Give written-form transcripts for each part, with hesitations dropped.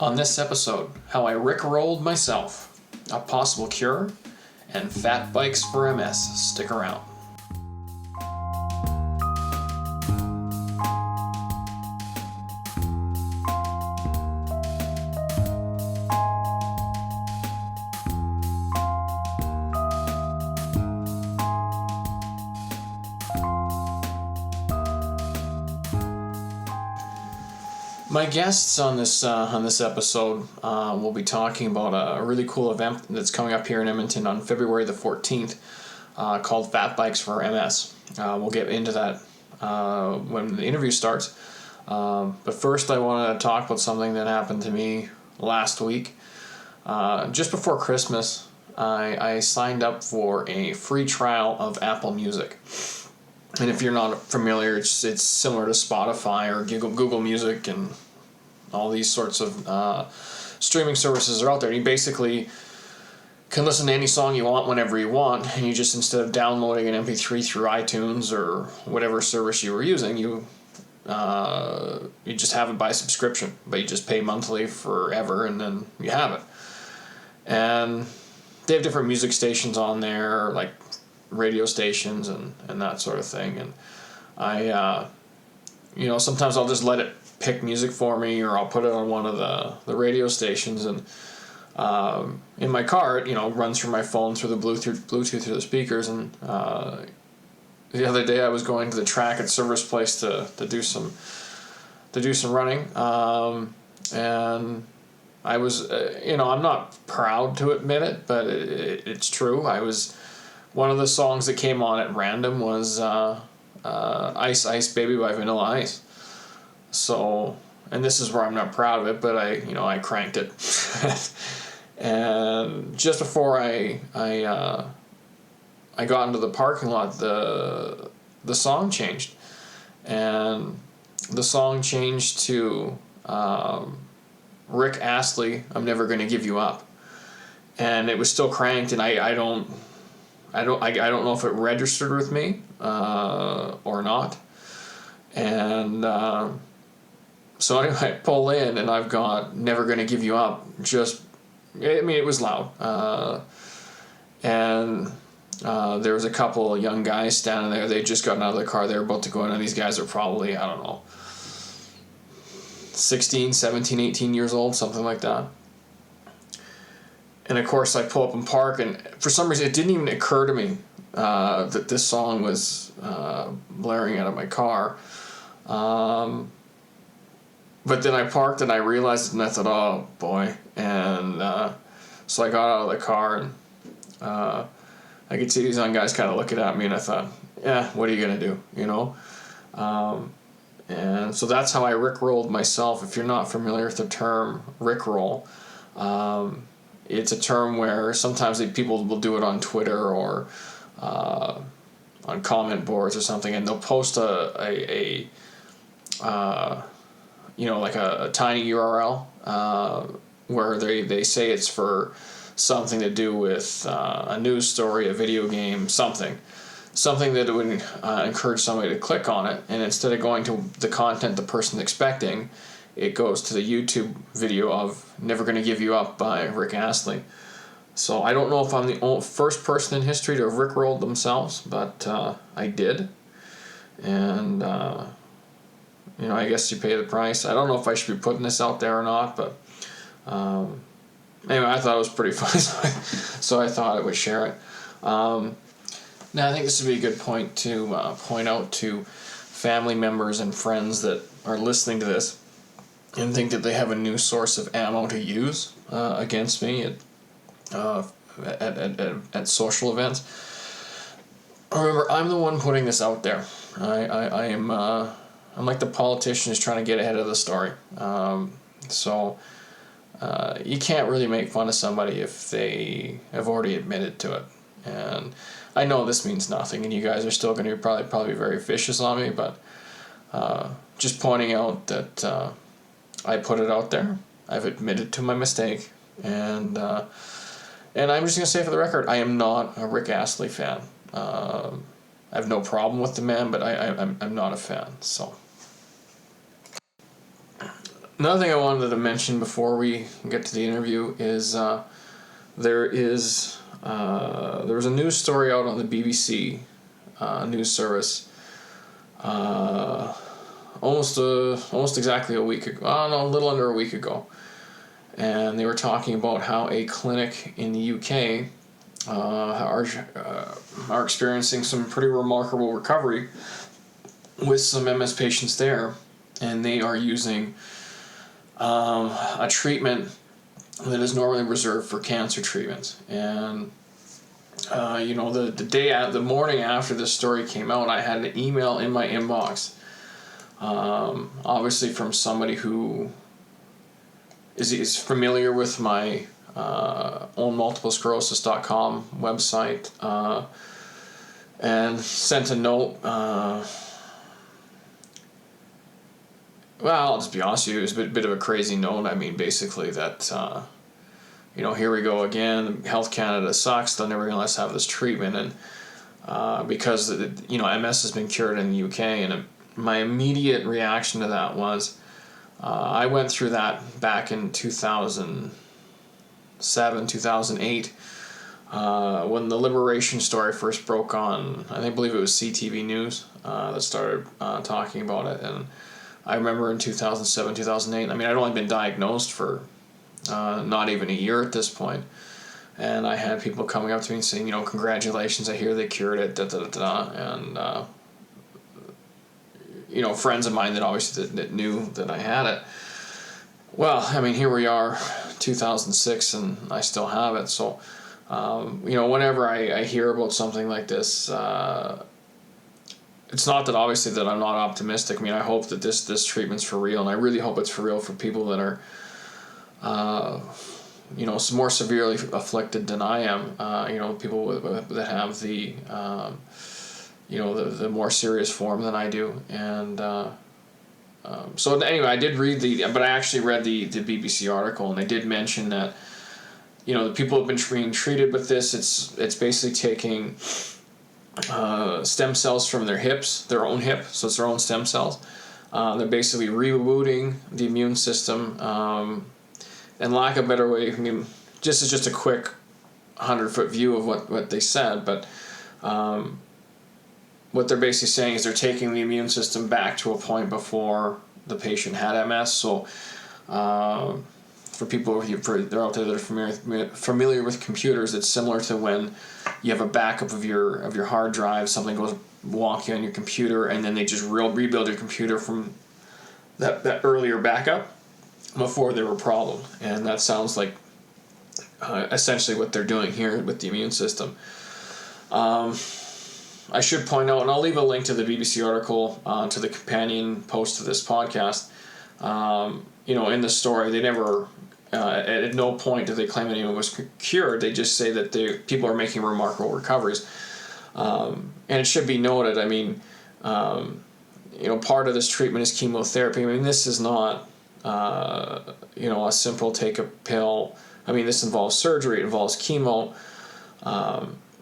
On this episode, how I rickrolled myself, a possible cure, and fat bikes for MS. Stick around. My guests on this episode will be talking about a really cool event that's coming up here in Edmonton on February the 14th called Fat Bikes for MS. We'll get into that when the interview starts. But first I want to talk about something that happened to me last week. Just before Christmas, I signed up for a free trial of Apple Music. And if you're not familiar, it's similar to Spotify or Google Music and all these sorts of streaming services are out there. You basically can listen to any song you want whenever you want, and you just, instead of downloading an MP3 through iTunes or whatever service you were using, you just have it by subscription, but you just pay monthly forever, and then you have it. And they have different music stations on there, like radio stations and that sort of thing, and I sometimes I'll just let it pick music for me, or I'll put it on one of the radio stations, and in my car it runs through my phone through the Bluetooth through the speakers. And the other day I was going to the track at Service Place to do some running, and I was I'm not proud to admit it, but it's true. One of the songs that came on at random was Ice Ice Baby by Vanilla Ice. So, and this is where I'm not proud of it, but I cranked it. And just before I got into the parking lot, the song changed. And the song changed to Rick Astley, I'm Never Gonna Give You Up. And it was still cranked, and I don't know if it registered with me or not. And so anyway, I pull in and I've got Never Gonna Give You Up. It was loud. And there was a couple of young guys standing there. They'd just gotten out of the car. They were about to go in, and these guys are probably, 16, 17, 18 years old, something like that. And of course, I pull up and park, and for some reason, it didn't even occur to me that this song was blaring out of my car. But then I parked, and I realized it, and I thought, oh boy. And so I got out of the car, and I could see these young guys kind of looking at me, and I thought, yeah, what are you going to do, And so that's how I rickrolled myself. If you're not familiar with the term rickroll, it's a term where sometimes people will do it on Twitter or on comment boards or something, and they'll post a tiny URL where they say it's for something to do with a news story, a video game, something that would encourage somebody to click on it, and instead of going to the content the person's expecting, it goes to the YouTube video of Never Gonna Give You Up by Rick Astley. So I don't know if I'm the first person in history to have rickrolled themselves, but I did. And, I guess you pay the price. I don't know if I should be putting this out there or not, but anyway, I thought it was pretty funny, so I thought I would share it. Now, I think this would be a good point to point out to family members and friends that are listening to this and think that they have a new source of ammo to use against me at social events. Remember, I'm the one putting this out there. I'm like the politician who's trying to get ahead of the story. So you can't really make fun of somebody if they have already admitted to it. And I know this means nothing, and you guys are still going to probably very vicious on me, but just pointing out that I put it out there. I've admitted to my mistake, and I'm just going to say for the record, I am not a Rick Astley fan. I have no problem with the man, but I'm not a fan. So Another thing I wanted to mention before we get to the interview is there was a news story out on the BBC news service almost exactly a week ago. A little under a week ago, and they were talking about how a clinic in the UK are experiencing some pretty remarkable recovery with some MS patients there, and they are using a treatment that is normally reserved for cancer treatments. And the morning after this story came out, I had an email in my inbox, obviously from somebody who is familiar with my own multiplesclerosis.com website, and sent a note. Well, I'll just be honest with you, it was a bit of a crazy note. I mean, basically that, here we go again, Health Canada sucks, they're never going to let us have this treatment, and because, MS has been cured in the UK, and my immediate reaction to that was, I went through that back in 2007, 2008, when the Liberation story first broke on, I believe it was CTV News that started talking about it, and I remember in 2007, 2008, I'd only been diagnosed for not even a year at this point, and I had people coming up to me and saying, congratulations, I hear they cured it, and friends of mine that obviously that knew that I had it. Well, here we are, 2006, and I still have it. So, whenever I hear about something like this, it's not that obviously that I'm not optimistic. I hope that this treatment's for real, and I really hope it's for real for people that are, more severely afflicted than I am. People that have the the more serious form than I do. And so anyway, I did read but I actually read the BBC article, and they did mention that, the people have been being treated with this. It's basically taking stem cells from their hips, their own hip, so it's their own stem cells. They're basically rebooting the immune system, and lack of a better way, this is just a quick 100-foot view of what they said, but what they're basically saying is they're taking the immune system back to a point before the patient had MS. So for people they're out there that are familiar with computers, it's similar to when you have a backup of your hard drive, something goes wonky on your computer, and then they just rebuild your computer from that earlier backup before there were problems. And that sounds like essentially what they're doing here with the immune system. I should point out, and I'll leave a link to the BBC article to the companion post to this podcast. In the story, they never, at no point do they claim anyone was cured. They just say that people are making remarkable recoveries. And it should be noted, part of this treatment is chemotherapy. This is not, a simple take a pill. This involves surgery, it involves chemo.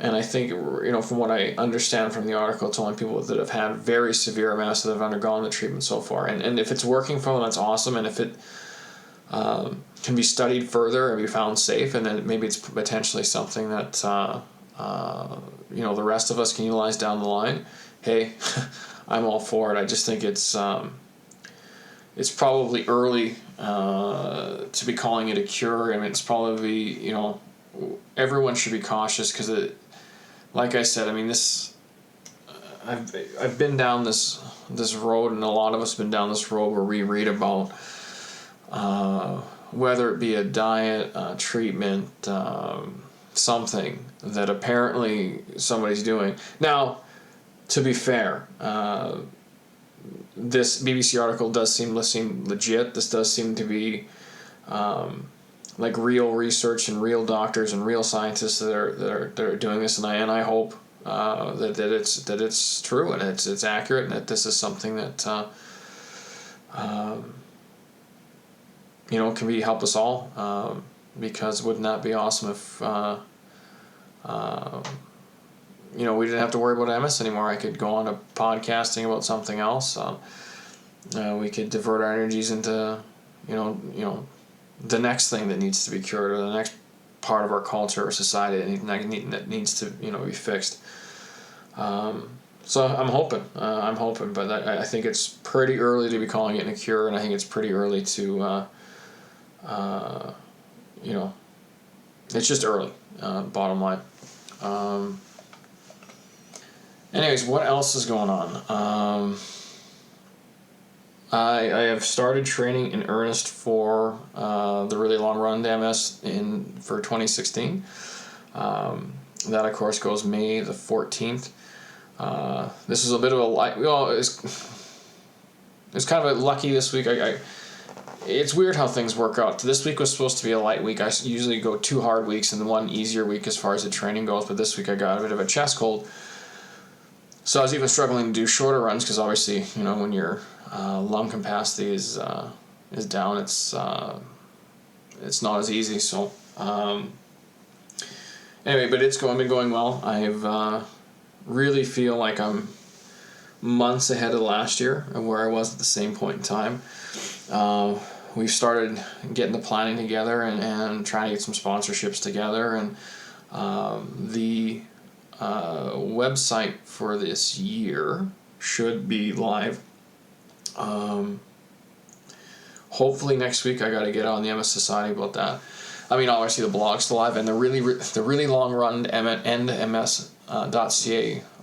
And I think, from what I understand from the article, it's only people that have had very severe MS that have undergone the treatment so far. And if it's working for them, that's awesome. And if it can be studied further and be found safe, and then maybe it's potentially something that, the rest of us can utilize down the line, hey, I'm all for it. I just think it's probably early to be calling it a cure. It's probably, everyone should be cautious because like I said, I've been down this road, and a lot of us have been down this road where we read about whether it be a diet, treatment, something that apparently somebody's doing. Now, to be fair, this BBC article does seem legit. This does seem to be like real research and real doctors and real scientists that are doing this, and I hope that it's true and it's accurate, and that this is something that can help us all, because wouldn't that be awesome if we didn't have to worry about MS anymore. I could go on to podcasting about something else. We could divert our energies into the next thing that needs to be cured, or the next part of our culture or society that needs to be fixed. So I'm hoping, but I think it's pretty early to be calling it a cure, and I think it's pretty early to, it's just early, bottom line. Anyways, what else is going on? I have started training in earnest for the really long run to MS for 2016. That of course goes May the 14th. This is a bit of it's kind of lucky this week. It's weird how things work out. This week was supposed to be a light week. I usually go 2 hard weeks and 1 easier week as far as the training goes, but this week I got a bit of a chest cold. So I was even struggling to do shorter runs because obviously, when your lung capacity is down, it's not as easy. So anyway, but it's been going well. I've really feel like I'm months ahead of last year and where I was at the same point in time. We've started getting the planning together and trying to get some sponsorships together, and the website for this year should be live. Hopefully next week. I got to get on the MS Society about that. I mean, obviously the blog's still live, and the really long run endms.ca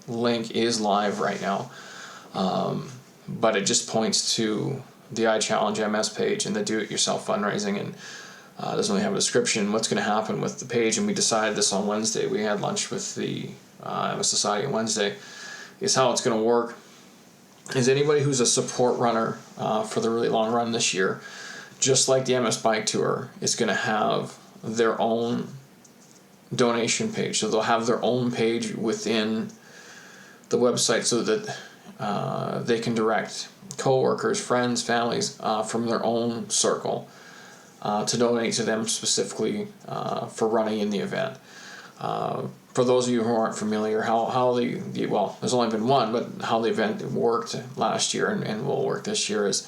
link is live right now. But it just points to the I Challenge MS page and the do-it-yourself fundraising, and doesn't really have a description what's going to happen with the page. And we decided this on Wednesday. We had lunch with the MS Society on Wednesday. Is how it's going to work is anybody who's a support runner for the really long run this year, just like the MS Bike Tour, is going to have their own donation page. So they'll have their own page within the website so that they can direct co-workers, friends, families from their own circle to donate to them specifically for running in the event. For those of you who aren't familiar, how there's only been one, but how the event worked last year and will work this year is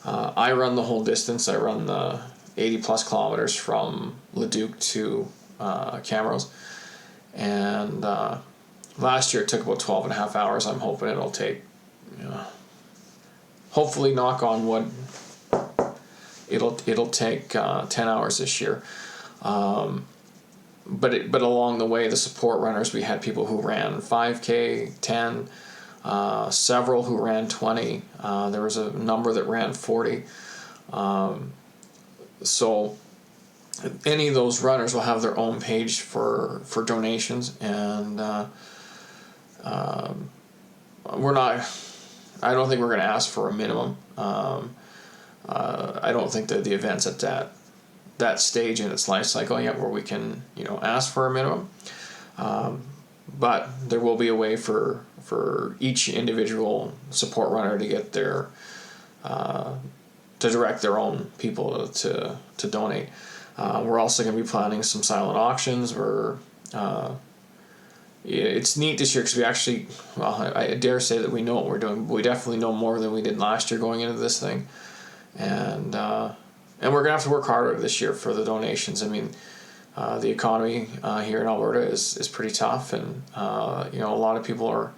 I run the whole distance. I run the 80 plus kilometers from Leduc to Camrose, and last year it took about 12 and a half hours. I'm hoping it'll take, hopefully, knock on wood, it'll take 10 hours this year. But along the way, the support runners, we had people who ran 5K, 10, several who ran 20. There was a number that ran 40. So any of those runners will have their own page for donations, and I don't think we're going to ask for a minimum. I don't think that the event's at that stage in its life cycle yet where we can ask for a minimum, but there will be a way for each individual support runner to get their to direct their own people to donate. We're also going to be planning some silent auctions. It's neat this year because we actually, I dare say that we know what we're doing. We definitely know more than we did last year going into this thing, and we're going to have to work harder this year for the donations. I mean, the economy here in Alberta is pretty tough, and a lot of people are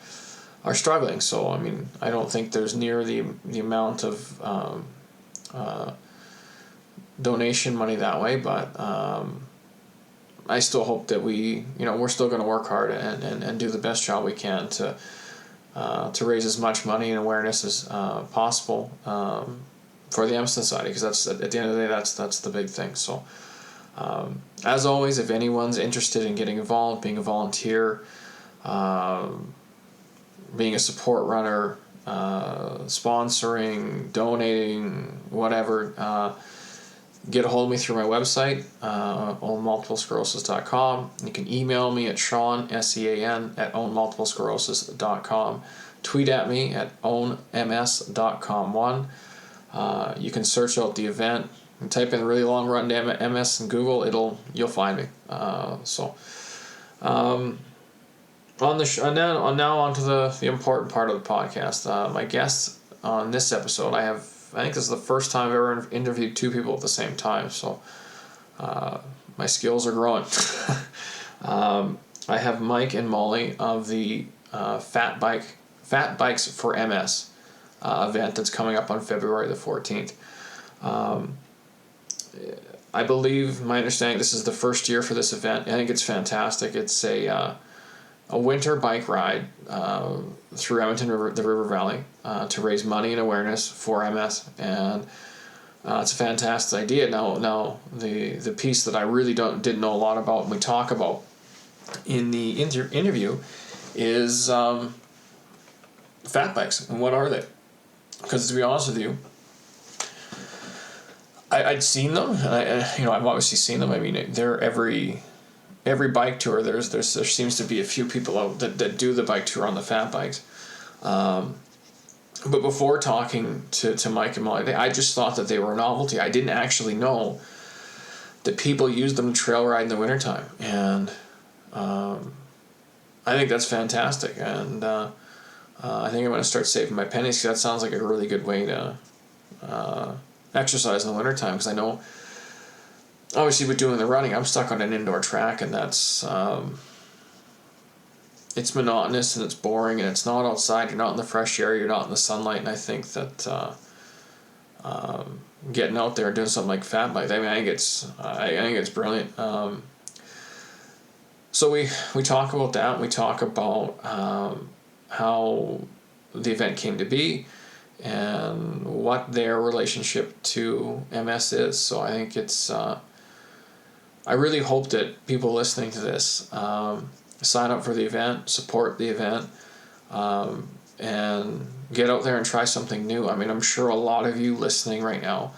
struggling. So I mean, I don't think there's near the amount of donation money that way, but I still hope that we're still going to work hard and do the best job we can to raise as much money and awareness as possible for the MS Society, because that's, at the end of the day, that's the big thing. So as always, if anyone's interested in getting involved, being a volunteer, being a support runner, sponsoring, donating, whatever, get a hold of me through my website, ownmultiplesclerosis.com. You can email me at Sean, SEAN, at ownmultiplesclerosis.com. Tweet at me at ownms.com1. You can search out the event and type in really long run to MS in Google. You'll find me. On the now onto the important part of the podcast. My guest on this episode, I have I think this is the first time I've ever interviewed two people at the same time, so my skills are growing. I have Mike and Molly of the Fat Bikes for MS event that's coming up on February the 14th. I believe, my understanding, this is the first year for this event. I think it's fantastic. It's a winter bike ride through Edmonton the River Valley to raise money and awareness for MS, and it's a fantastic idea. Now the piece that I really didn't know a lot about, and we talk about in the interview, is fat bikes and what are they? Because to be honest with you, I'd seen them, and I've obviously seen them. I mean, they're every bike tour. There seems to be a few people out that do the bike tour on the fat bikes. But before talking to Mike and Molly, I just thought that they were a novelty. I didn't actually know that people use them to trail ride in the wintertime. And I think that's fantastic. And I think I'm going to start saving my pennies, because that sounds like a really good way to exercise in the wintertime. Because I know, obviously, with doing the running, I'm stuck on an indoor track, and that's it's monotonous and it's boring, and it's not outside. You're not in the fresh air. You're not in the sunlight. And I think that getting out there and doing something like fat bike, I think it's brilliant. So we talk about that. We talk about how the event came to be and what their relationship to MS is. So I think it's I really hope that people listening to this sign up for the event, support the event, and get out there and try something new. I mean, I'm sure a lot of you listening right now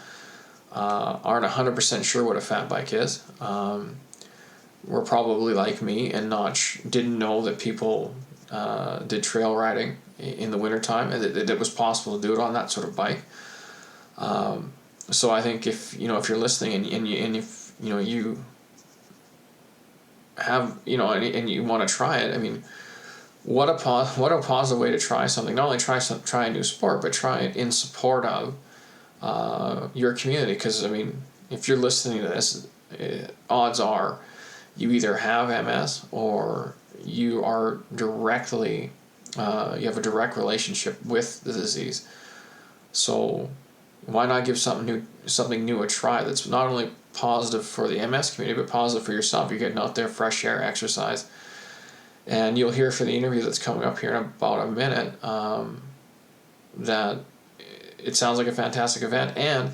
aren't 100% sure what a fat bike is. Were probably like me and didn't know that people did trail riding in the wintertime, and that it was possible to do it on that sort of bike. So I think if you're listening and you have and you want to try it, I mean, what a positive way to try something. Not only try a new sport, but try it in support of your community. Because I mean, if you're listening to this, odds are you either have MS or you are directly you have a direct relationship with the disease. So why not give something new a try that's not only positive for the MS community, but positive for yourself? You're getting out there, fresh air, exercise. And you'll hear for the interview that's coming up here in about a minute that it sounds like a fantastic event. And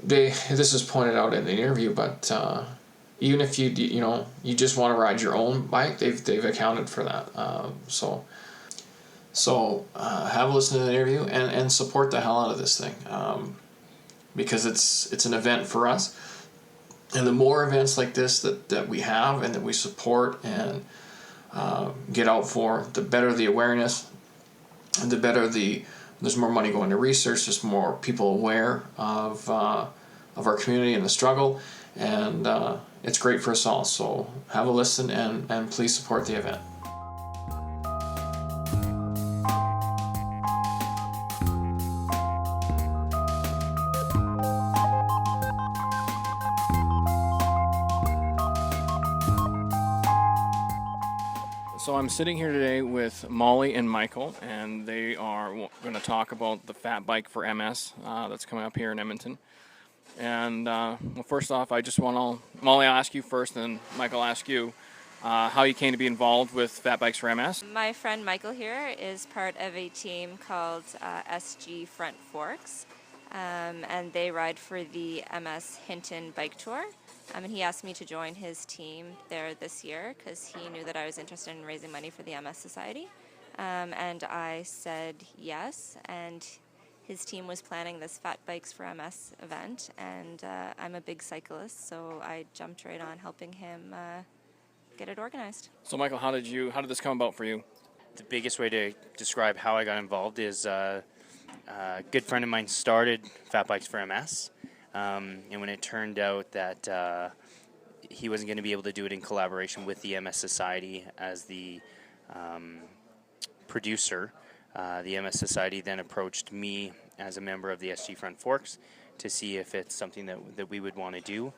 this is pointed out in the interview, but even if you just want to ride your own bike, they've accounted for that. So have a listen to the interview and support the hell out of this thing, because it's an event for us. And the more events like this that we have and that we support and get out for, the better the awareness, and the better there's more money going to research. There's more people aware of our community and the struggle, and it's great for us all. So have a listen and please support the event. So I'm sitting here today with Molly and Michael, and they are going to talk about the Fat Bike for MS that's coming up here in Edmonton. And well, first off, I just want to, Molly, I'll ask you first, and Michael, I'll ask you how you came to be involved with Fat Bikes for MS. My friend Michael here is part of a team called SG Front Forks, and they ride for the MS Hinton Bike Tour. And he asked me to join his team there this year because he knew that I was interested in raising money for the MS Society. And I said yes, and his team was planning this Fat Bikes for MS event, and I'm a big cyclist, so I jumped right on helping him get it organized. So Michael, how did this come about for you? The biggest way to describe how I got involved is a good friend of mine started Fat Bikes for MS. And when it turned out that he wasn't going to be able to do it in collaboration with the MS Society as the producer, the MS Society then approached me as a member of the SG Front Forks to see if it's something that we would want to do,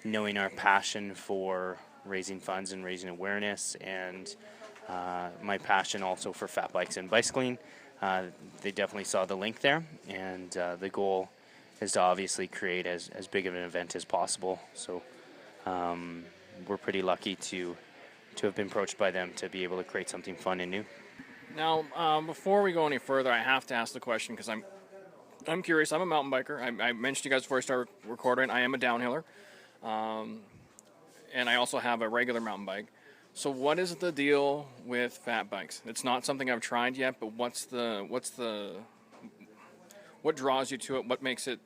knowing our passion for raising funds and raising awareness, and my passion also for fat bikes and bicycling. They definitely saw the link there, and the goal is to obviously create as big of an event as possible. So we're pretty lucky to have been approached by them to be able to create something fun and new. Now, before we go any further, I have to ask the question because I'm curious. I'm a mountain biker. I mentioned to you guys before I started recording, I am a downhiller, and I also have a regular mountain bike. So what is the deal with fat bikes? It's not something I've tried yet, but what draws you to it? What makes it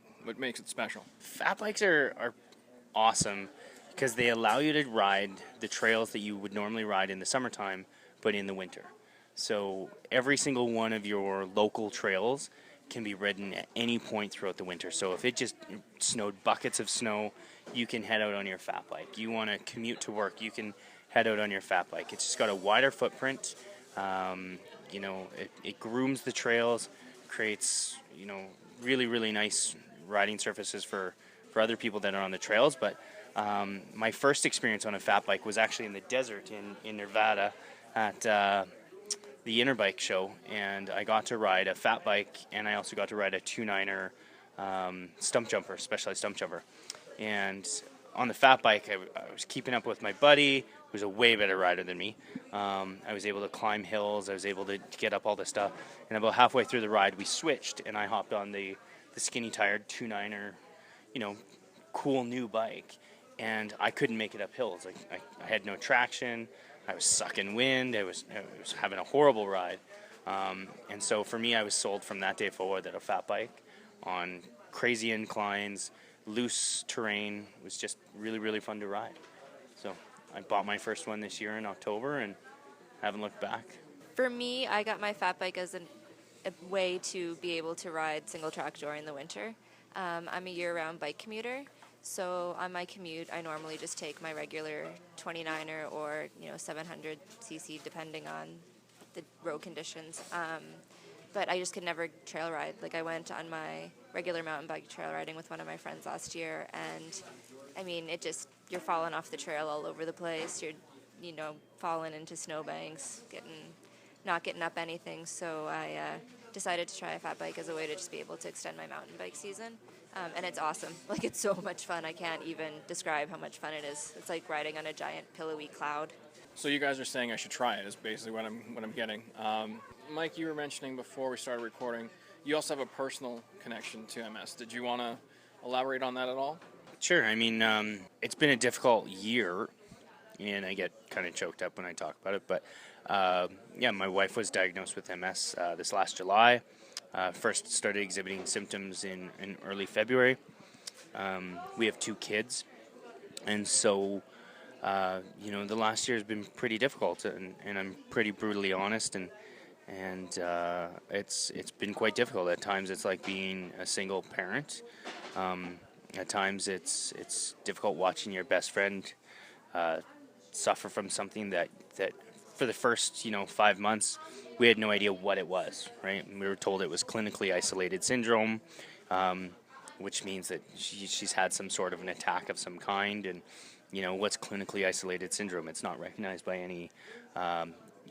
special? Fat bikes are awesome because they allow you to ride the trails that you would normally ride in the summertime, but in the winter. So every single one of your local trails can be ridden at any point throughout the winter. So if it just snowed buckets of snow, you can head out on your fat bike. You want to commute to work, you can head out on your fat bike. It's just got a wider footprint. It grooms the trails, creates, really, really nice riding surfaces for other people that are on the trails. But my first experience on a fat bike was actually in the desert in Nevada at the Interbike show, and I got to ride a fat bike, and I also got to ride a 2.9er specialized stump jumper. And on the fat bike, I was keeping up with my buddy, who was a way better rider than me. I was able to climb hills. I was able to get up all this stuff. And about halfway through the ride, we switched, and I hopped on the skinny-tired 2.9er, cool new bike. And I couldn't make it up hills. I had no traction. I was sucking wind. I was having a horrible ride. And so for me, I was sold from that day forward that a fat bike on crazy inclines, loose terrain was just really, really fun to ride. So I bought my first one this year in October and haven't looked back. For me, I got my fat bike as a way to be able to ride single track during the winter. I'm a year-round bike commuter, so on my commute, I normally just take my regular 29er or 700cc, depending on the road conditions. But I just could never trail ride. Like, I went on my regular mountain bike trail riding with one of my friends last year, and I mean, you're falling off the trail all over the place. You're, falling into snowbanks, not getting up anything. So I decided to try a fat bike as a way to just be able to extend my mountain bike season. And it's awesome. Like, it's so much fun. I can't even describe how much fun it is. It's like riding on a giant pillowy cloud. So you guys are saying I should try it is basically what I'm getting. Mike, you were mentioning before we started recording, you also have a personal connection to MS. Did you want to elaborate on that at all? Sure. I mean, it's been a difficult year, and I get kind of choked up when I talk about it. But, my wife was diagnosed with MS this last July. First started exhibiting symptoms in early February. We have 2 kids, and so, the last year has been pretty difficult, and I'm pretty brutally honest, and it's been quite difficult. At times it's like being a single parent. At times it's difficult watching your best friend suffer from something that for the first 5 months we had no idea what it was, right? And we were told it was clinically isolated syndrome, which means that she's had some sort of an attack of some kind. And what's clinically isolated syndrome? It's not recognized by any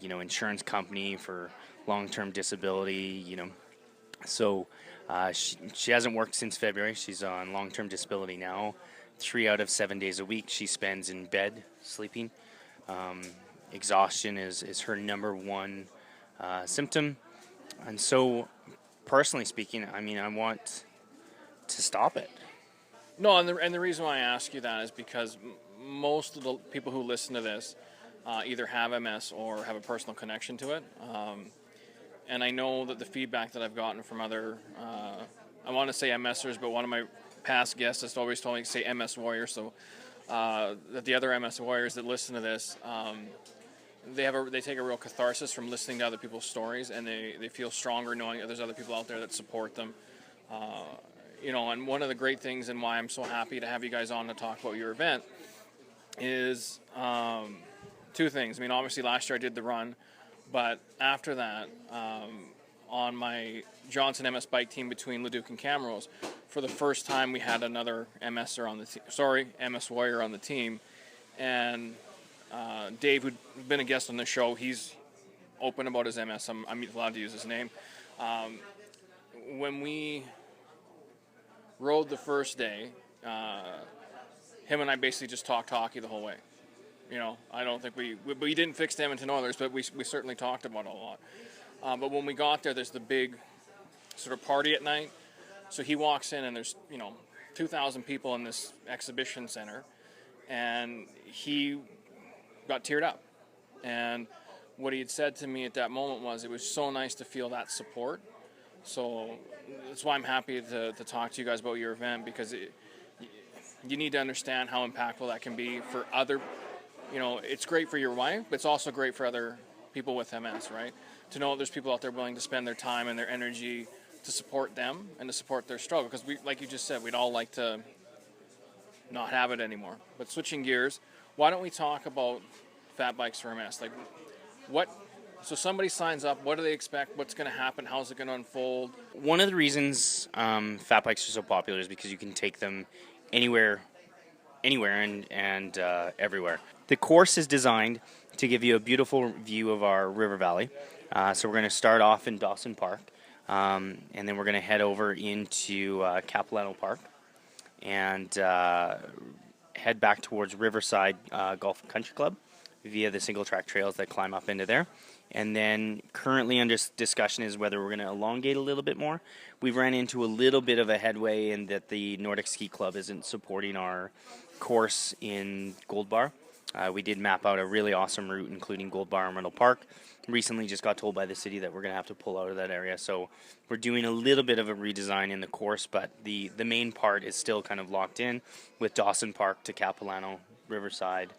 insurance company for long-term disability. So she hasn't worked since February. She's on long-term disability now. 3 out of 7 days a week she spends in bed sleeping. Exhaustion is her number one symptom. And so, personally speaking, I mean, I want to stop it. No, and the reason why I ask you that is because most of the people who listen to this either have MS or have a personal connection to it. And I know that the feedback that I've gotten from other, I want to say MSers, but one of my past guests has always told me to say MS warriors. So that the other MS warriors that listen to this, they take a real catharsis from listening to other people's stories, and they feel stronger knowing that there's other people out there that support them. And one of the great things and why I'm so happy to have you guys on to talk about your event is 2 things. I mean, obviously last year I did the run, but after that, on my Johnson MS bike team between Leduc and Camrose, for the first time we had another MSer on the MS Warrior on the team, and Dave, who'd been a guest on the show, he's open about his MS. I'm allowed to use his name. When we rode the first day, him and I basically just talked hockey the whole way. You know, I don't think we didn't fix the Edmonton Oilers, but we certainly talked about it a lot. But when we got there, there's the big sort of party at night. So he walks in and there's, 2,000 people in this exhibition center, and he got teared up. And what he had said to me at that moment was, it was so nice to feel that support. So that's why I'm happy to talk to you guys about your event, because you need to understand how impactful that can be for other, it's great for your wife, but it's also great for other people with MS, right? To know there's people out there willing to spend their time and their energy to support them and to support their struggle. Because we, like you just said, we'd all like to not have it anymore. But switching gears, why don't we talk about Fat Bikes for MS? Like, so somebody signs up, what do they expect? What's going to happen? How's it going to unfold? One of the reasons Fat Bikes are so popular is because you can take them anywhere and everywhere. The course is designed to give you a beautiful view of our river valley. So we're going to start off in Dawson Park, and then we're going to head over into Capilano Park and head back towards Riverside Golf and Country Club via the single track trails that climb up into there. And then currently under discussion is whether we're going to elongate a little bit more. We've ran into a little bit of a headway in that the Nordic Ski Club isn't supporting our course in Gold Bar. We did map out a really awesome route, including Gold Bar and Rundle Park. Recently just got told by the city that we're going to have to pull out of that area. So we're doing a little bit of a redesign in the course, but the main part is still kind of locked in with Dawson Park to Capilano, Riverside,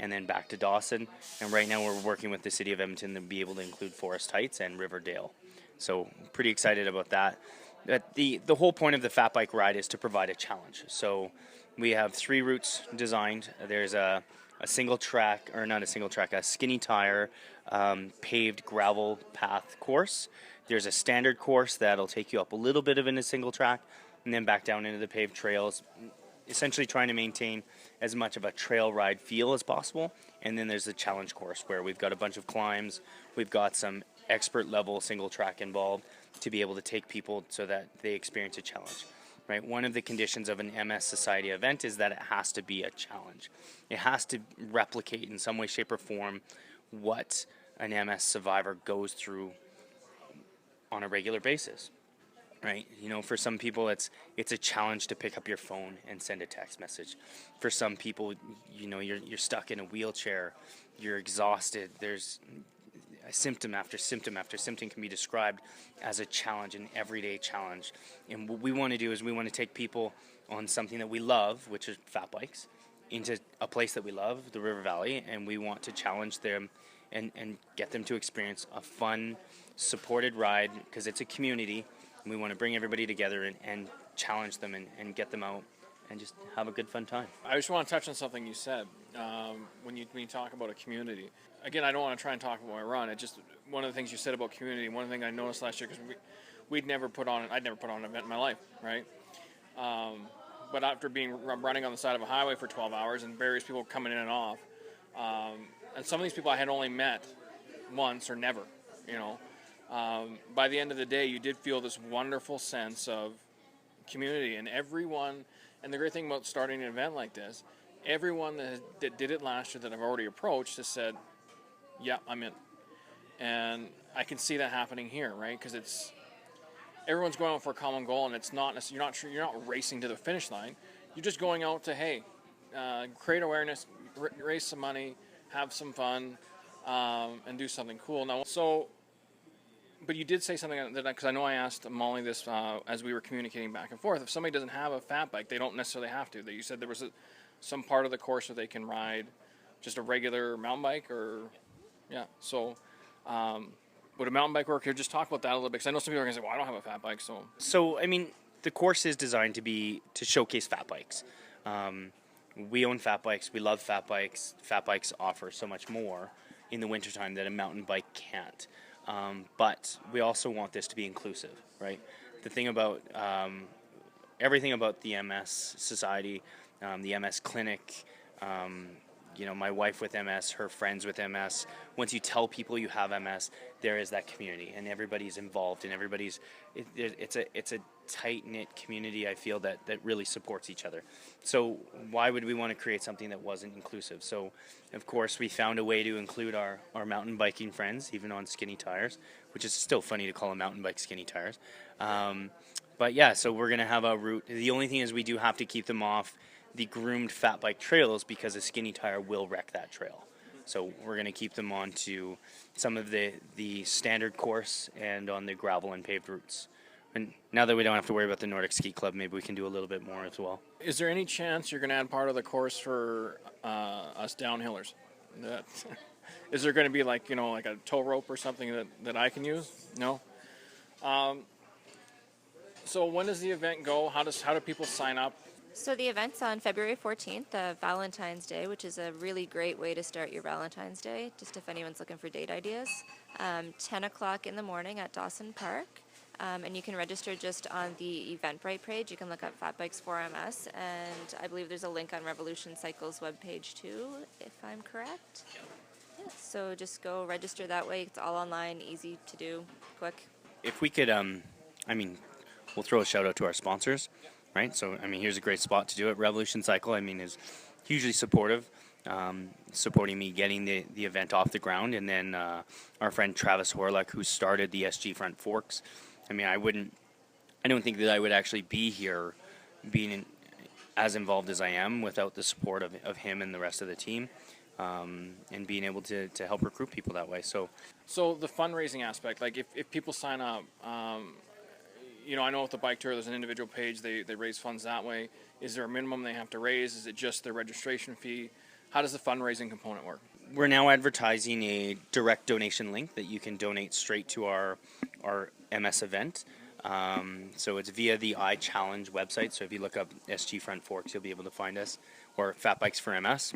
and then back to Dawson. And right now we're working with the city of Edmonton to be able to include Forest Heights and Riverdale. So pretty excited about that. But the whole point of the Fat Bike ride is to provide a challenge. So we have 3 routes designed. There's a single track, or not a single track, a skinny tire paved gravel path course. There's a standard course that'll take you up a little bit of in a single track and then back down into the paved trails, essentially trying to maintain as much of a trail ride feel as possible. And then there's the challenge course where we've got a bunch of climbs, we've got some expert level single track involved to be able to take people so that they experience a challenge. Right? One of the conditions of an MS Society event is that it has to be a challenge. It has to replicate in some way, shape, or form what an MS survivor goes through on a regular basis. Right? For some people, it's a challenge to pick up your phone and send a text message. For some people, you're stuck in a wheelchair, you're exhausted. There's symptom after symptom after symptom can be described as a challenge, an everyday challenge. And what we want to do is we want to take people on something that we love, which is fat bikes, into a place that we love, the River Valley, and we want to challenge them and get them to experience a fun, supported ride, because it's a community, and we want to bring everybody together and challenge them and get them out and just have a good, fun time. I just want to touch on something you said when you talk about a community. Again, I don't want to try and talk about my run. It just, one of the things you said about community, one thing I noticed last year, because I'd never put on an event in my life, right? But after running on the side of a highway for 12 hours and various people coming in and off, and some of these people I had only met once or never, by the end of the day, you did feel this wonderful sense of community, and everyone. And the great thing about starting an event like this, everyone that did it last year that I've already approached has said, yeah, I'm in. And I can see that happening here, right? Because everyone's going out for a common goal, and it's not you're not racing to the finish line. You're just going out to create awareness, raise some money, have some fun, and do something cool. Now, but you did say something that, because I know I asked Molly this as we were communicating back and forth. If somebody doesn't have a fat bike, they don't necessarily have to. You said there was some part of the course where they can ride just a regular mountain bike, or yeah. So would a mountain bike work here? Just talk about that a little bit, because I know some people are going to say, well, I don't have a fat bike. So I mean, the course is designed to showcase fat bikes. We own fat bikes. We love fat bikes. Fat bikes offer so much more in the wintertime that a mountain bike can't. But we also want this to be inclusive, right? The thing about everything about the MS Society, the MS Clinic, my wife with MS, her friends with MS. Once you tell people you have MS, there is that community, and everybody's involved, and it's a tight knit community. I feel that really supports each other. So why would we want to create something that wasn't inclusive? So, of course, we found a way to include our mountain biking friends, even on skinny tires, which is still funny to call a mountain bike skinny tires. But yeah, so we're gonna have a route. The only thing is we do have to keep them off the groomed fat bike trails because a skinny tire will wreck that trail. So we're going to keep them onto some of the standard course and on the gravel and paved routes. And now that we don't have to worry about the Nordic Ski Club, maybe we can do a little bit more as well. Is there any chance you're going to add part of the course for us downhillers? Is there going to be like a tow rope or something that I can use? No. So when does the event go? How do people sign up? So the event's on February 14th, Valentine's Day, which is a really great way to start your Valentine's Day, just if anyone's looking for date ideas. 10 o'clock in the morning at Dawson Park. And you can register just on the Eventbrite page. You can look up Fat Bikes for MS, and I believe there's a link on Revolution Cycle's webpage too, if I'm correct. Yeah, so just go register that way. It's all online, easy to do, quick. If we could, we'll throw a shout out to our sponsors. Right, so here's a great spot to do it. Revolution Cycle, is hugely supportive, supporting me getting the event off the ground, and then our friend Travis Horlick, who started the SG Front Forks. I don't think that I would actually be here, being as involved as I am, without the support of him and the rest of the team, and being able to help recruit people that way. So the fundraising aspect, like if people sign up. I know with the bike tour, there's an individual page. They raise funds that way. Is there a minimum they have to raise? Is it just their registration fee? How does the fundraising component work? We're now advertising a direct donation link that you can donate straight to our MS event. So it's via the iChallenge website. So if you look up SG Front Forks, you'll be able to find us, or Fat Bikes for MS.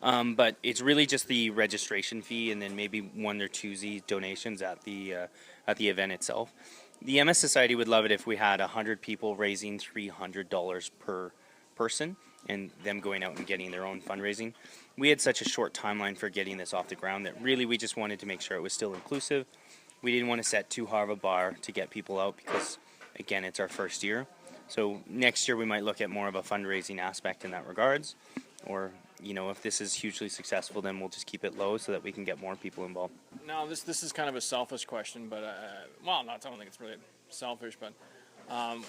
But it's really just the registration fee, and then maybe one or two donations at the event itself. The MS Society would love it if we had 100 people raising $300 per person, and them going out and getting their own fundraising. We had such a short timeline for getting this off the ground that really we just wanted to make sure it was still inclusive. We didn't want to set too hard of a bar to get people out because, again, it's our first year. So next year we might look at more of a fundraising aspect in that regards, or if this is hugely successful, then we'll just keep it low so that we can get more people involved. Now, this is kind of a selfish question, but I don't think it's really selfish, but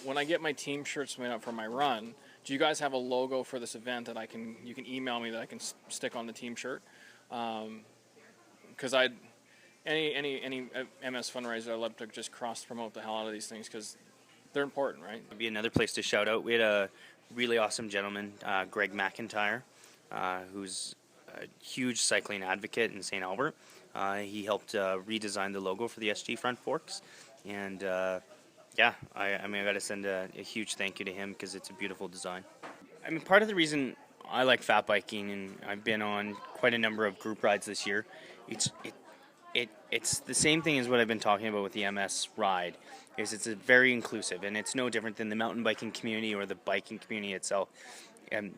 when I get my team shirts made up for my run, do you guys have a logo for this event that you can email me that I can stick on the team shirt? Because any MS fundraiser, I'd love to just cross promote the hell out of these things because they're important, right? It'd be another place to shout out. We had a really awesome gentleman, Greg McIntyre, who's a huge cycling advocate in St. Albert. He helped redesign the logo for the SG Front Forks, and I got to send a huge thank you to him because it's a beautiful design. Part of the reason I like fat biking, and I've been on quite a number of group rides this year, it's the same thing as what I've been talking about with the MS ride, is it's a very inclusive, and it's no different than the mountain biking community or the biking community itself. And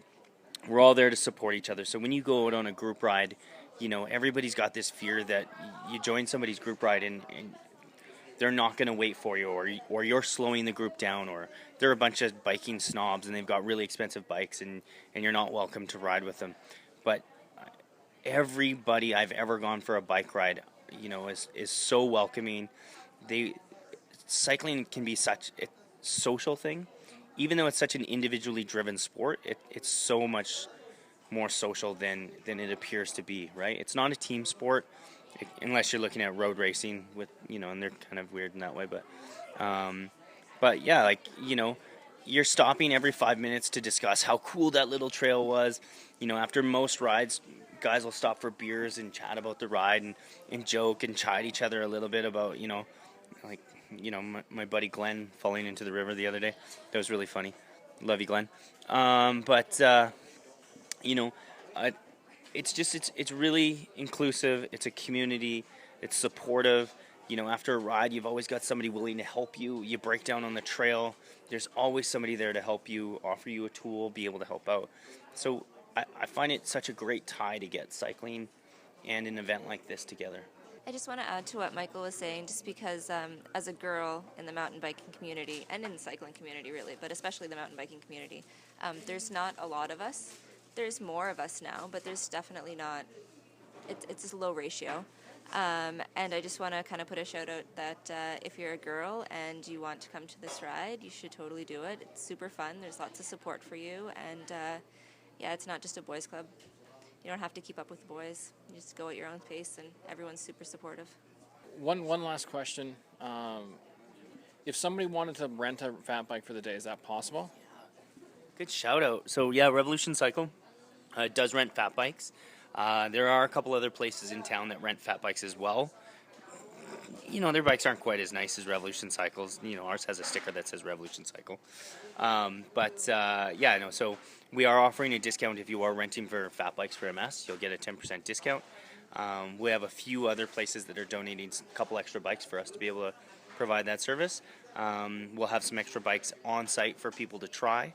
we're all there to support each other. So when you go out on a group ride, everybody's got this fear that you join somebody's group ride and they're not going to wait for you, or you're slowing the group down, or they're a bunch of biking snobs and they've got really expensive bikes and you're not welcome to ride with them. But everybody I've ever gone for a bike ride, is so welcoming. Cycling can be such a social thing. Even though it's such an individually driven sport, it's so much more social than it appears to be, right? It's not a team sport, unless you're looking at road racing and they're kind of weird in that way. But yeah, you're stopping every 5 minutes to discuss how cool that little trail was. After most rides, guys will stop for beers and chat about the ride and joke and chide each other a little bit about, my buddy Glenn falling into the river the other day. That was really funny. Love you, Glenn. It's really inclusive. It's a community. It's supportive. After a ride, you've always got somebody willing to help you. You break down on the trail, there's always somebody there to help you, offer you a tool, be able to help out. So I find it such a great tie to get cycling and an event like this together. I just want to add to what Michael was saying, just because as a girl in the mountain biking community, and in the cycling community really, but especially the mountain biking community, there's not a lot of us. There's more of us now, but there's definitely not, it's a low ratio. And I just want to kind of put a shout out that if you're a girl and you want to come to this ride, you should totally do it. It's super fun. There's lots of support for you. And yeah, it's not just a boys club. You don't have to keep up with the boys. You just go at your own pace, and everyone's super supportive. One last question. If somebody wanted to rent a fat bike for the day, is that possible? Good shout out. So yeah, Revolution Cycle does rent fat bikes. There are a couple other places in town that rent fat bikes as well. Their bikes aren't quite as nice as Revolution Cycles. Ours has a sticker that says Revolution Cycle. So we are offering a discount if you are renting for fat bikes for MS. You'll get a 10% discount. We have a few other places that are donating a couple extra bikes for us to be able to provide that service. We'll have some extra bikes on site for people to try.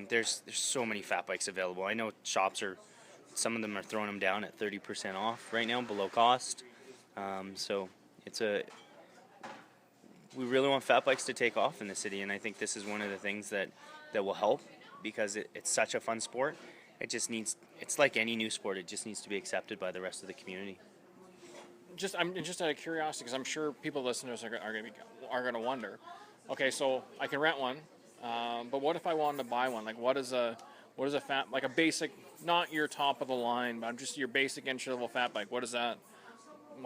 There's so many fat bikes available. I know some of them are throwing them down at 30% off right now, below cost. We really want fat bikes to take off in the city, and I think this is one of the things that will help, because it's such a fun sport. It's like any new sport, it just needs to be accepted by the rest of the community. I'm just out of curiosity, because I'm sure people listening to us are going to wonder. Okay, so I can rent one, but what if I wanted to buy one? Like, what is a like a basic, not your top of the line, but just your basic entry level fat bike? What is that?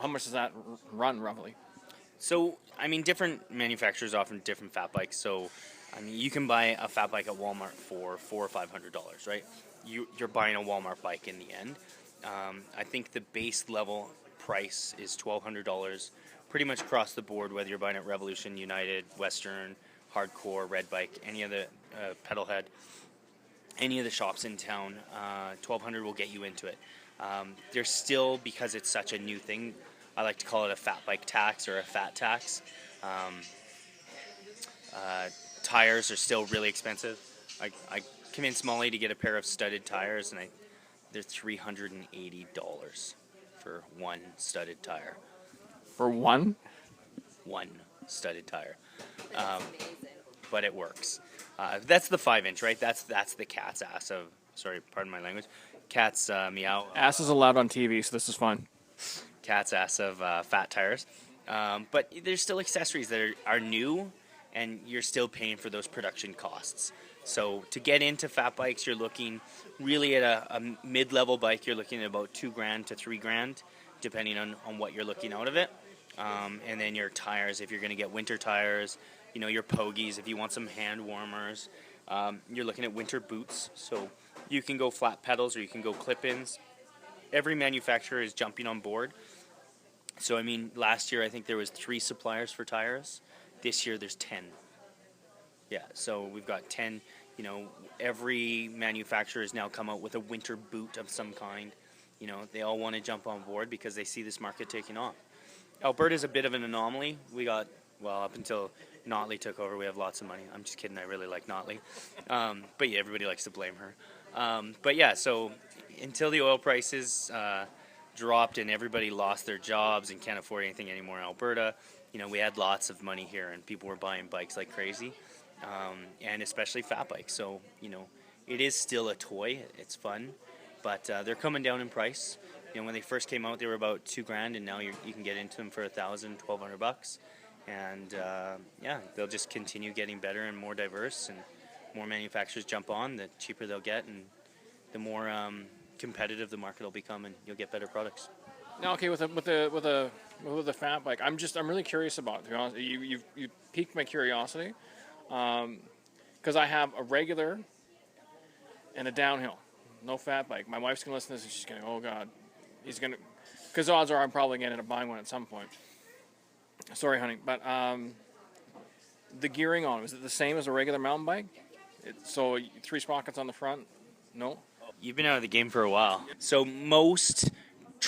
How much does that run roughly? So, different manufacturers offer different fat bikes. So, you can buy a fat bike at Walmart for $400 or $500, right? You're buying a Walmart bike in the end. I think the base level price is $1,200, pretty much across the board, whether you're buying at Revolution, United, Western, Hardcore, Red Bike, any of the Pedalhead, any of the shops in town. $1,200 will get you into it. There's still, because it's such a new thing, I like to call it a fat bike tax or a fat tax. Tires are still really expensive. I convinced Molly to get a pair of studded tires, and they're $380 for one studded tire. For one? One studded tire. But it works. That's the 5-inch, right? That's the cat's ass of, sorry, pardon my language, cat's meow. Ass is allowed on TV, so this is fun. Cat's ass of fat tires. But there's still accessories that are new, and you're still paying for those production costs. So to get into fat bikes, you're looking really at a mid-level bike. You're looking at about $2,000 to $3,000, depending on what you're looking out of it. And then your tires, if you're going to get winter tires, your pogies, if you want some hand warmers. You're looking at winter boots, so you can go flat pedals or you can go clip-ins. Every manufacturer is jumping on board. So, last year I think there was 3 suppliers for tires. This year there's 10. Yeah, so we've got 10. Every manufacturer has now come out with a winter boot of some kind. They all want to jump on board because they see this market taking off. Alberta's a bit of an anomaly. Up until Notley took over, we have lots of money. I'm just kidding, I really like Notley. But yeah, everybody likes to blame her. So until the oil prices dropped and everybody lost their jobs and can't afford anything anymore in Alberta, we had lots of money here and people were buying bikes like crazy, and especially fat bikes. So, it is still a toy. It's fun, but they're coming down in price. When they first came out, they were about $2,000, and now you can get into them for $1,000, $1,200. And they'll just continue getting better and more diverse, and more manufacturers jump on, the cheaper they'll get, and the more competitive the market will become, and you'll get better products. Now, okay, with a fat bike, I'm really curious about it, to be honest. You piqued my curiosity, because I have a regular and a downhill, no fat bike. My wife's gonna listen to this and she's gonna, oh God, because odds are I'm probably gonna end up buying one at some point. Sorry, honey, but the gearing on, is it the same as a regular mountain bike? So 3 sprockets on the front? No? You've been out of the game for a while. So most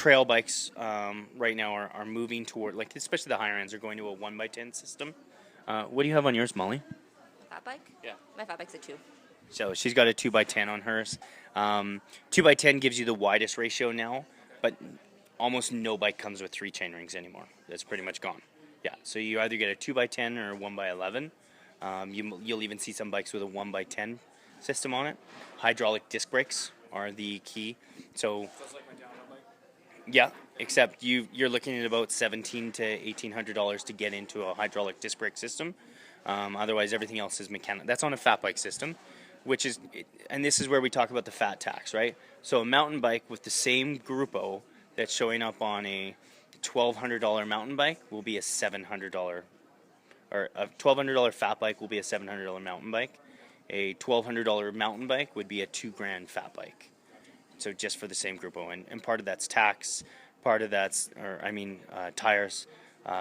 trail bikes right now are moving toward, like especially the higher ends, are going to a 1x10 system. What do you have on yours, Molly? Fat bike? Yeah. My fat bike's a 2. So she's got a 2x10 on hers. 2x10 gives you the widest ratio now, but almost no bike comes with 3 chain rings anymore. That's pretty much gone. Yeah, so you either get a 2x10 or a 1x11. You'll even see some bikes with a 1x10 system on it. Hydraulic disc brakes are the key. So yeah, except you're looking at about $1,700 to $1,800 to get into a hydraulic disc brake system. Otherwise, everything else is mechanical. That's on a fat bike system, and this is where we talk about the fat tax, right? So a mountain bike with the same Grupo that's showing up on a $1,200 mountain bike will be a $700, or a $1,200 fat bike will be a $700 mountain bike. A $1,200 mountain bike would be a $2,000 fat bike. So just for the same Grupo, and part of that's tax, part of that's, tires.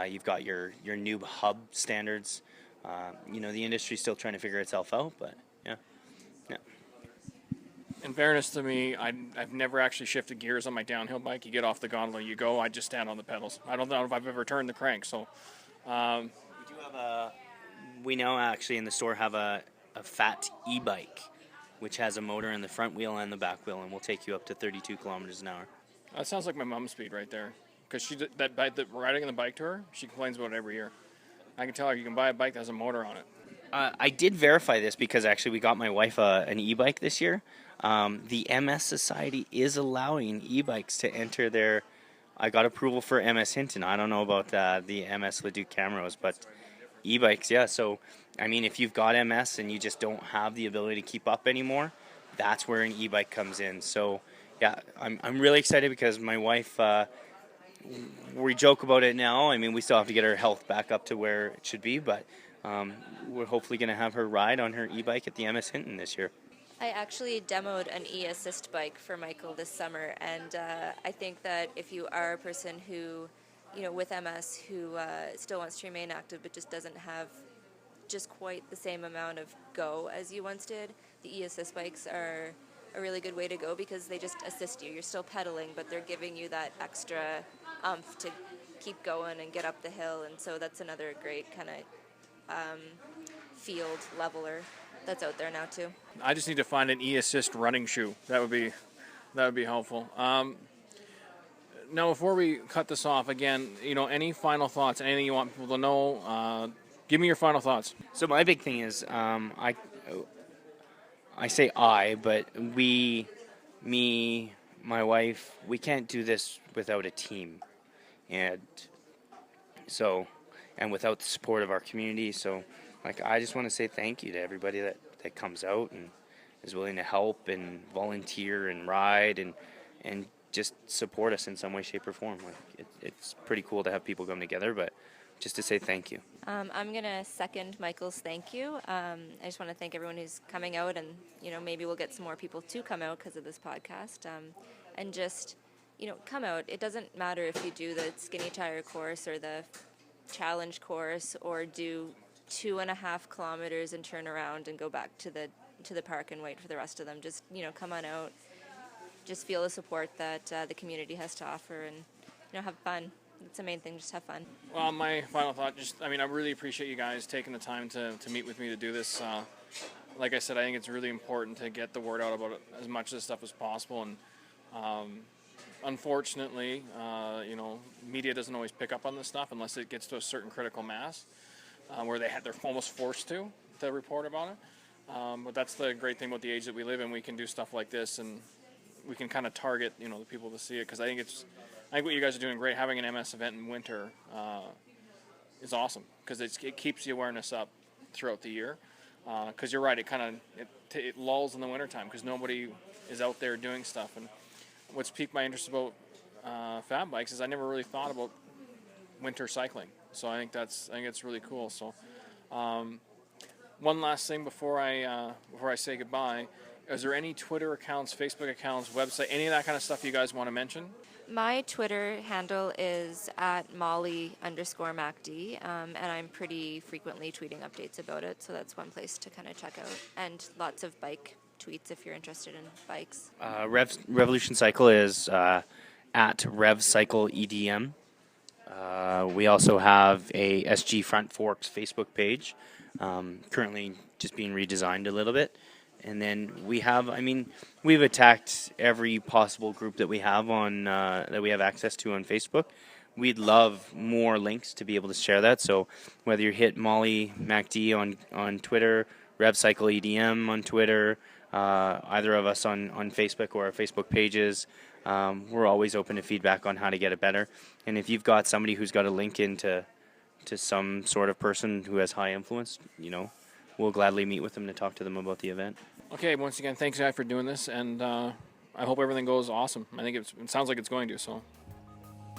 You've got your new hub standards. The industry's still trying to figure itself out, but yeah. In fairness to me, I've never actually shifted gears on my downhill bike. You get off the gondola, you go. I just stand on the pedals. I don't know if I've ever turned the crank. So We now actually in the store have a fat e-bike, which has a motor in the front wheel and the back wheel, and will take you up to 32 kilometers an hour. that sounds like my mom's speed right there. Because riding on the bike to her, she complains about it every year. I can tell her you can buy a bike that has a motor on it. I did verify this because actually we got my wife an e-bike this year. The MS Society is allowing e-bikes to enter their. I got approval for MS Hinton. I don't know about the MS Leduc Camros, but e-bikes, yeah. So, if you've got MS and you just don't have the ability to keep up anymore, that's where an e-bike comes in. So, yeah, I'm really excited because my wife. We joke about it now. We still have to get her health back up to where it should be, but we're hopefully going to have her ride on her e-bike at the MS Hinton this year. I actually demoed an e-assist bike for Michael this summer, and I think that if you are a person who, with MS, who still wants to remain active but just doesn't have just quite the same amount of go as you once did, the e-assist bikes are a really good way to go because they just assist you. You're still pedaling, but they're giving you that extra oomph to keep going and get up the hill, and so that's another great kind of field leveler that's out there now too. I just need to find an e-assist running shoe. That would be helpful. Now, before we cut this off, again, any final thoughts? Anything you want people to know? Give me your final thoughts. So my big thing is, I say but me, my wife, we can't do this without a team, and without the support of our community. So, I just want to say thank you to everybody that comes out and is willing to help and volunteer and ride and just support us in some way, shape, or form. It's pretty cool to have people come together, but just to say thank you. I'm going to second Michael's thank you. I just want to thank everyone who's coming out, and, maybe we'll get some more people to come out because of this podcast. And just, come out. It doesn't matter if you do the skinny tire course or the challenge course or do 2.5 kilometers and turn around and go back to the park and wait for the rest of them. Just, come on out. Just feel the support that the community has to offer and, have fun. That's the main thing, just have fun. Well, my final thought, I really appreciate you guys taking the time to meet with me to do this. Like I said, I think it's really important to get the word out about as much of this stuff as possible. And unfortunately, media doesn't always pick up on this stuff unless it gets to a certain critical mass where they're almost forced to report about it. But that's the great thing about the age that we live in. We can do stuff like this, and we can kind of target, the people to see it. Because I think what you guys are doing great. Having an MS event in winter is awesome because it keeps the awareness up throughout the year. Because you're right, it lulls in the wintertime because nobody is out there doing stuff. And what's piqued my interest about fat bikes is I never really thought about winter cycling. So I think it's really cool. So one last thing before I say goodbye. Is there any Twitter accounts, Facebook accounts, website, any of that kind of stuff you guys want to mention? My Twitter handle is @Molly_MacD, and I'm pretty frequently tweeting updates about it, so that's one place to kind of check out. And lots of bike tweets if you're interested in bikes. Revolution Cycle is at RevCycleEDM. We also have a SG Front Forks Facebook page, currently just being redesigned a little bit. And then we've attacked every possible group that we have on that we have access to on Facebook. We'd love more links to be able to share that. So whether you hit Molly MacD on Twitter, RevCycleEDM on Twitter, either of us on Facebook or our Facebook pages, we're always open to feedback on how to get it better. And if you've got somebody who's got a link into some sort of person who has high influence, we'll gladly meet with them to talk to them about the event. Okay, once again, thanks, guy, for doing this, and I hope everything goes awesome. I think it sounds like it's going to, so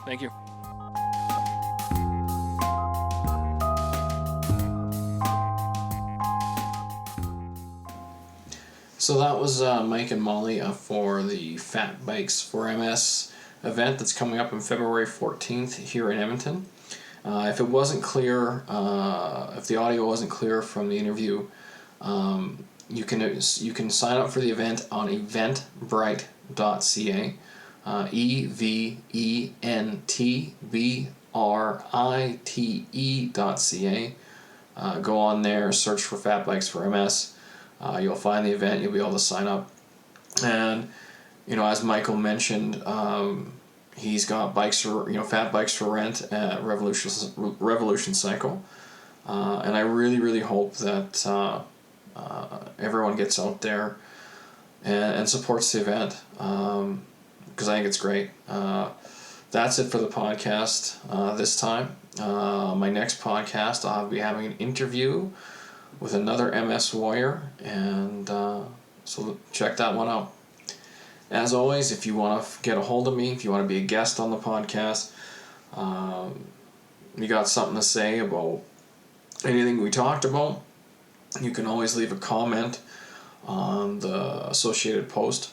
thank you. So that was Mike and Molly for the Fat Bikes for MS event that's coming up on February 14th here in Edmonton. If it wasn't clear, if the audio wasn't clear from the interview, you can sign up for the event on eventbrite.ca, eventbrite.ca. Go on there, search for Fat Bikes for MS. You'll find the event. You'll be able to sign up, and as Michael mentioned, he's got bikes for fat bikes for rent at Revolution Cycle, and I really hope that everyone gets out there and supports the event, because I think it's great. That's it for the podcast this time. My next podcast, I'll be having an interview with another MS warrior, and so check that one out. As always, if you want to get a hold of me, if you want to be a guest on the podcast, you got something to say about anything we talked about, you can always leave a comment on the associated post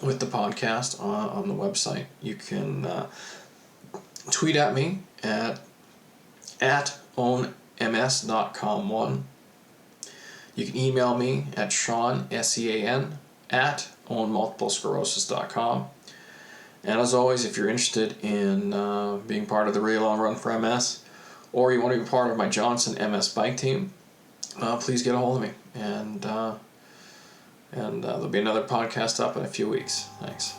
with the podcast on the website. You can tweet at me at ownms.com1. You can email me at Sean, SEAN, at ownmultiplesclerosis.com. And as always, if you're interested in being part of the Real Long Run for MS, or you want to be part of my Johnson MS bike team, please get a hold of me. And there'll be another podcast up in a few weeks. Thanks.